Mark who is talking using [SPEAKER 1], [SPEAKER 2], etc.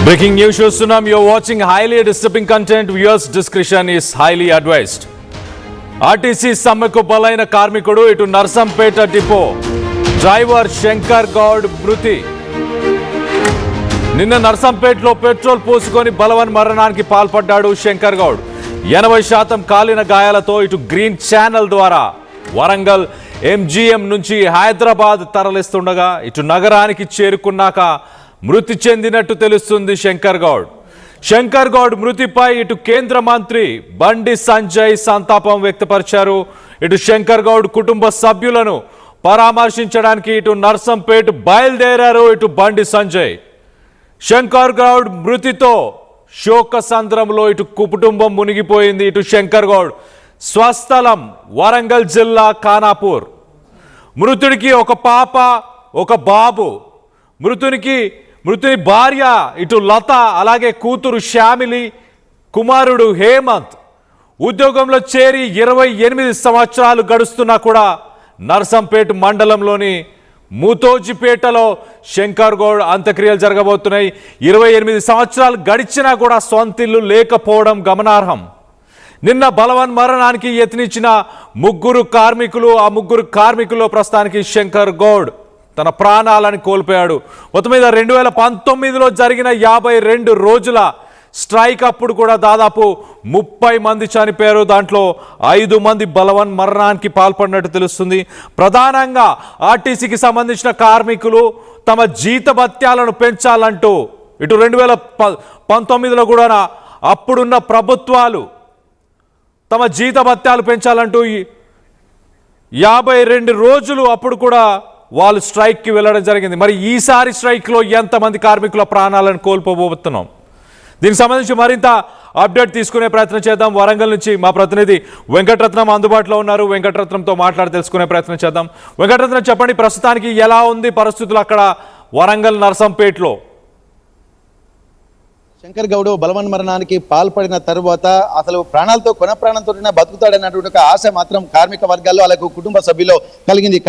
[SPEAKER 1] Breaking news shows Tsunami, you're watching highly disturbing content. Viewers' discretion is highly advised. RTC సమ్మెకు బలైన కార్మికుడు ఇటు Narsampet depot driver Shankar Goud మృతి. నిన్న నర్సంపేటలో పెట్రోల్ పోసుకొని బలవన్ మరణానికి పాల్పడ్డాడు శంకర్ గౌడ్. 80% కాలిన గాయాలతో ఇటు గ్రీన్ ఛానల్ ద్వారా వరంగల్ ఎంజీఎం నుంచి హైదరాబాద్ తరలిస్తుండగా ఇటు నగరానికి చేరుకున్నాక మృతి చెందినట్టు తెలుస్తుంది శంకర్ గౌడ్ మృతిపై ఇటు కేంద్ర మంత్రి బండి సంజయ్ సంతాపం వ్యక్తపరిచారు. ఇటు శంకర్ గౌడ్ కుటుంబ సభ్యులను పరామర్శించడానికి ఇటు నర్సంపేట బయలుదేరారు ఇటు బండి సంజయ్. శంకర్ గౌడ్ మృతితో శోక సంద్రంలో ఇటు కుటుంబం మునిగిపోయింది. ఇటు శంకర్ గౌడ్ స్వస్థలం వరంగల్ జిల్లా ఖానాపూర్. మృతుడికి ఒక పాప ఒక బాబు. మృతుని భార్య ఇటు లత, అలాగే కూతురు శ్యామిలి, కుమారుడు హేమంత్. ఉద్యోగంలో చేరి 28 సంవత్సరాలు గడుస్తున్నా కూడా నర్సంపేట మండలంలోని మూతోజిపేటలో శంకర్ గౌడ్ అంత్యక్రియలు జరగబోతున్నాయి. 28 సంవత్సరాలు గడిచినా కూడా సొంతిల్లు లేకపోవడం గమనార్హం. నిన్న బలవన్ మరణానికి యత్నించిన ముగ్గురు కార్మికులు ప్రస్తుతానికి శంకర్ గౌడ్ తన ప్రాణాలను కోల్పోయాడు. మొత్తం మీద 2019లో జరిగిన 52 రోజుల స్ట్రైక్ అప్పుడు కూడా దాదాపు 30 మంది చనిపోయారు. దాంట్లో 5 మంది బలవన్ మరణానికి పాల్పడినట్టు తెలుస్తుంది. ప్రధానంగా ఆర్టీసీకి సంబంధించిన కార్మికులు తమ జీతభత్యాలను పెంచాలంటూ ఇటు 2019లో కూడా అప్పుడున్న ప్రభుత్వాలు తమ జీతభత్యాలు పెంచాలంటూ 52 రోజులు అప్పుడు కూడా వాళ్ళు స్ట్రైక్కి వెళ్ళడం జరిగింది. మరి ఈసారి స్ట్రైక్లో ఎంతమంది కార్మికుల ప్రాణాలను కోల్పోబోతున్నాం? దీనికి సంబంధించి మరింత అప్డేట్ తీసుకునే ప్రయత్నం చేద్దాం. వరంగల్ నుంచి మా ప్రతినిధి వెంకటరత్నం అందుబాటులో ఉన్నారు. వెంకటరత్నంతో మాట్లాడి తెలుసుకునే ప్రయత్నం చేద్దాం. వెంకటరత్నం, చెప్పండి, ప్రస్తుతానికి ఎలా ఉంది పరిస్థితులు అక్కడ వరంగల్ నర్సంపేటలో?
[SPEAKER 2] శంకర్ గౌడ్ బలవన్ మరణానికి పాల్పడిన తర్వాత అసలు ప్రాణాలతో కొన ప్రాణంతో బతుకుతాడన్నటువంటి ఒక ఆశ మాత్రం కార్మిక వర్గాల్లో అలాగే కుటుంబ సభ్యుల్లో కలిగింది.